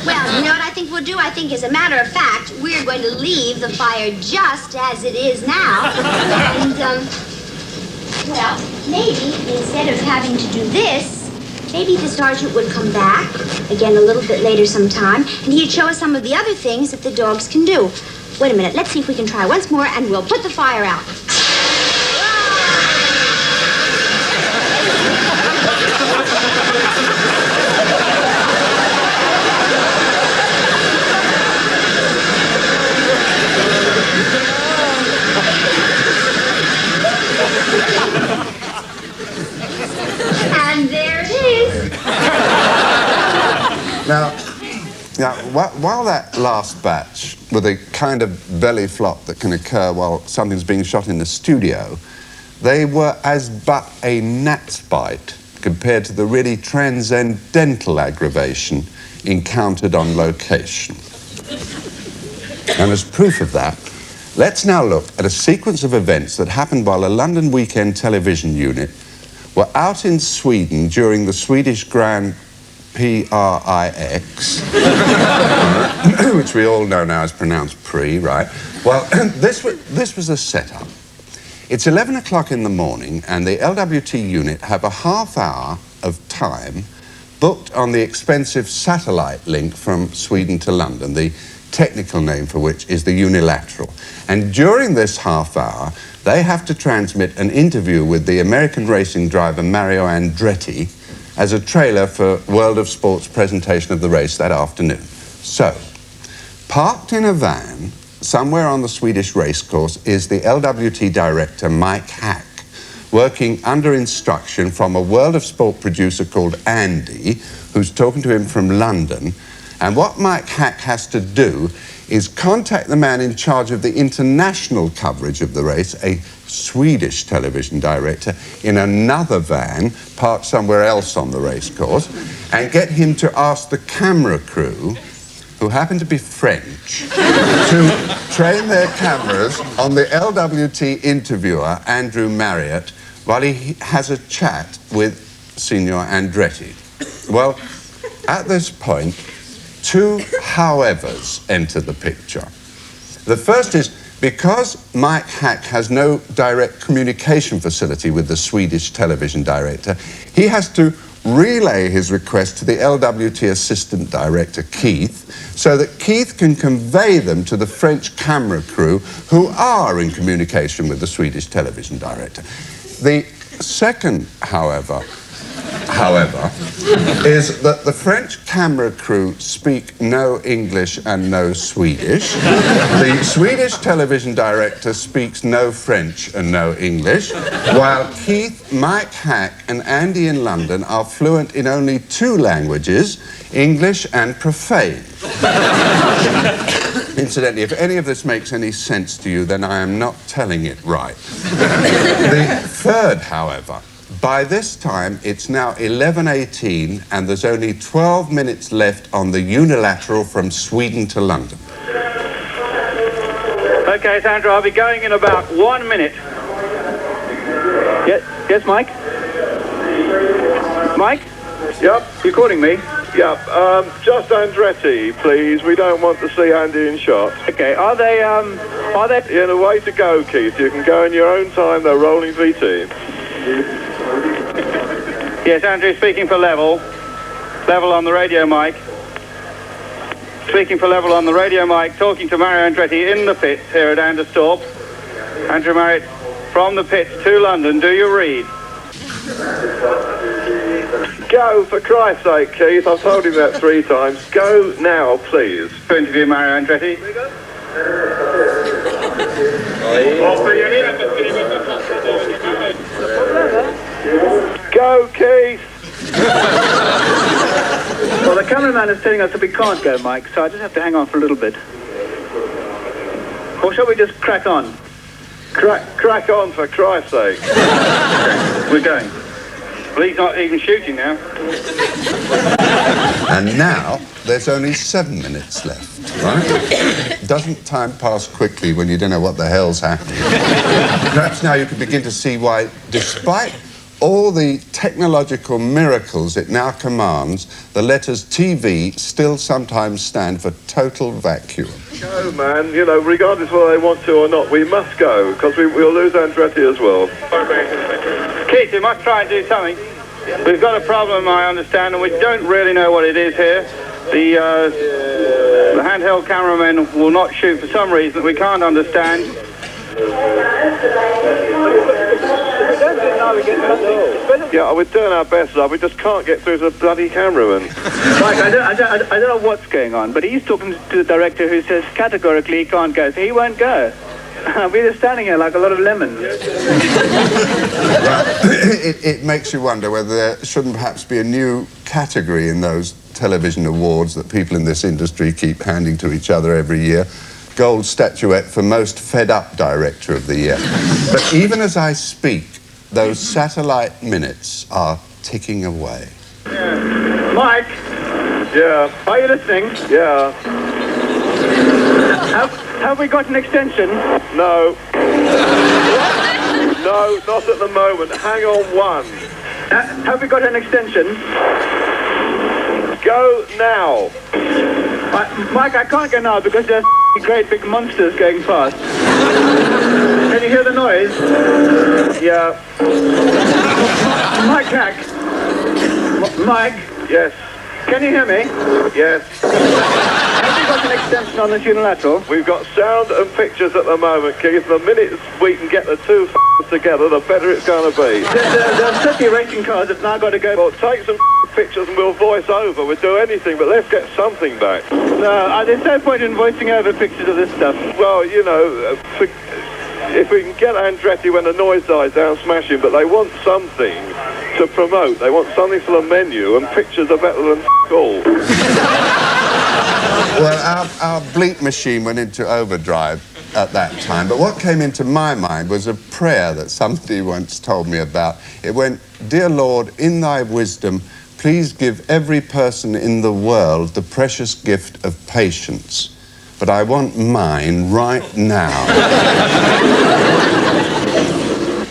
Well, you know what I think we'll do? I think, as a matter of fact, we're going to leave the fire just as it is now. And, well, maybe instead of having to do this, maybe the sergeant would come back again a little bit later sometime, and he'd show us some of the other things that the dogs can do. Wait a minute. Let's see if we can try once more, and we'll put the fire out. And there it is. Now, while that last batch, with a kind of belly flop that can occur while something's being shot in the studio, they were as but a gnat's bite compared to the really transcendental aggravation encountered on location. And as proof of that, let's now look at a sequence of events that happened while a London weekend television unit were out in Sweden during the Swedish Grand Prix, which we all know now is pronounced pre, right? Well, this was a setup. It's 11 o'clock in the morning, and the LWT unit have a half hour of time booked on the expensive satellite link from Sweden to London, the technical name for which is the unilateral. And during this half hour, they have to transmit an interview with the American racing driver Mario Andretti as a trailer for World of Sport's presentation of the race that afternoon. So, parked in a van somewhere on the Swedish racecourse is the LWT director Mike Hack, working under instruction from a World of Sport producer called Andy, who's talking to him from London. And what Mike Hack has to do is contact the man in charge of the international coverage of the race, a Swedish television director, in another van parked somewhere else on the racecourse, and get him to ask the camera crew, who happen to be French, to train their cameras on the LWT interviewer, Andrew Marriott, while he has a chat with Signor Andretti. Well, at this point, two howevers enter the picture. The first is, because Mike Hack has no direct communication facility with the Swedish television director, he has to relay his request to the LWT assistant director, Keith, so that Keith can convey them to the French camera crew, who are in communication with the Swedish television director. The second, however, is that the French camera crew speak no English and no Swedish. The Swedish television director speaks no French and no English, while Keith, Mike Hack and Andy in London are fluent in only two languages, English and profane. Incidentally, if any of this makes any sense to you, then I am not telling it right. The third, however, by this time, it's now 11:18, and there's only 12 minutes left on the unilateral from Sweden to London. Okay, Sandra, I'll be going in about 1 minute. Yes, Mike? Mike? Yep. You calling me? Yep. Just Andretti, please. We don't want to see Andy in shot. Okay, are they... Yeah, the way to go, Keith. You can go in your own time. They're rolling VT. Yes, Andrew, speaking for level. Level on the radio mic. Speaking for level on the radio mic, talking to Mario Andretti in the pits here at Anderstorp. Andrew Marriott, from the pits to London, do you read? Go, for Christ's sake, Keith. I've told him that 3 times. Go now, please. To interview Mario Andretti. Go, Keith! Well, the cameraman is telling us that we can't go, Mike, so I just have to hang on for a little bit. Or shall we just crack on? Crack on, for Christ's sake. We're going. Well, he's not even shooting now. And now, there's only 7 minutes left, right? Doesn't time pass quickly when you don't know what the hell's happening? Perhaps now you can begin to see why, despite all the technological miracles it now commands, the letters TV still sometimes stand for total vacuum. Go, man. You know, regardless of whether they want to or not, we must go, because we'll lose Andretti as well. Keith, we must try and do something. We've got a problem, I understand, and we don't really know what it is here. The handheld cameramen will not shoot for some reason that we can't understand. Yeah, we're doing our best, love. We just can't get through to the bloody cameraman. Mike, I don't know what's going on, but he's talking to the director who says categorically he can't go, so he won't go. We're just standing here like a lot of lemons. Well, it makes you wonder whether there shouldn't perhaps be a new category in those television awards that people in this industry keep handing to each other every year. Gold statuette for most fed-up director of the year. But even as I speak, those satellite minutes are ticking away. Yeah. Mike? Yeah. Are you listening? Yeah. Have we got an extension? No. No, not at the moment. Hang on one. Have we got an extension? Go now. Mike, I can't go now because there's great big monsters going past. Can you hear the noise? Yeah. Mike Hack. Mike? Yes. Can you hear me? Yes. Have you got an extension on this unilateral? We've got sound and pictures at the moment, Keith. The minute we can get the two together, the better it's going to be. The city racing cars have now got to go. Well, take some pictures and we'll voice over. We'll do anything, but let's get something back. There's no point in voicing over pictures of this stuff. Well, you know, if we can get Andretti when the noise dies down, smash him, but they want something to promote. They want something for the menu, and pictures are better than all. Well, our bleep machine went into overdrive at that time, but what came into my mind was a prayer that somebody once told me about. It went, "Dear Lord, in thy wisdom, please give every person in the world the precious gift of patience. But I want mine right now."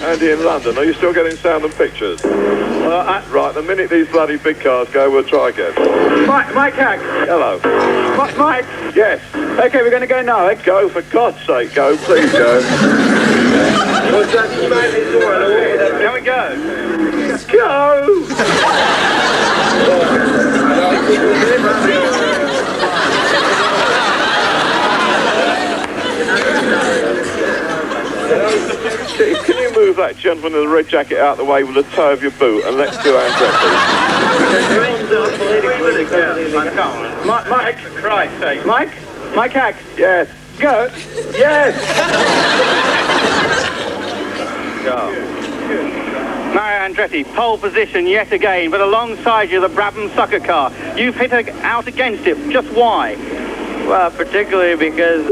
Andy in London, are you still getting sound and pictures? Right, the minute these bloody big cars go, we'll try again. Mike Hack. Hello. Mike. Yes. Okay, we're going to go now, eh? Go, for God's sake, go, please go. Can we go? Go! Can you move that gentleman in the red jacket out of the way with the toe of your boot and let's do Andretti? Mike, for Christ's sake. Mike Hack. Yes. Go. Yes! Go. Mario Andretti, pole position yet again, but alongside you the Brabham sucker car. You've hit out against it. Just why? Well, particularly because...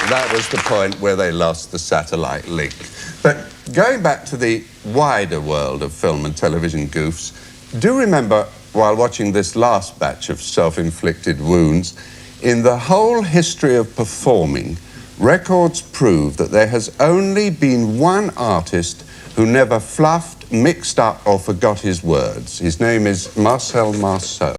That was the point where they lost the satellite link. But going back to the wider world of film and television goofs, do remember, while watching this last batch of self-inflicted wounds, in the whole history of performing, records prove that there has only been one artist who never fluffed, mixed up or forgot his words. His name is Marcel Marceau.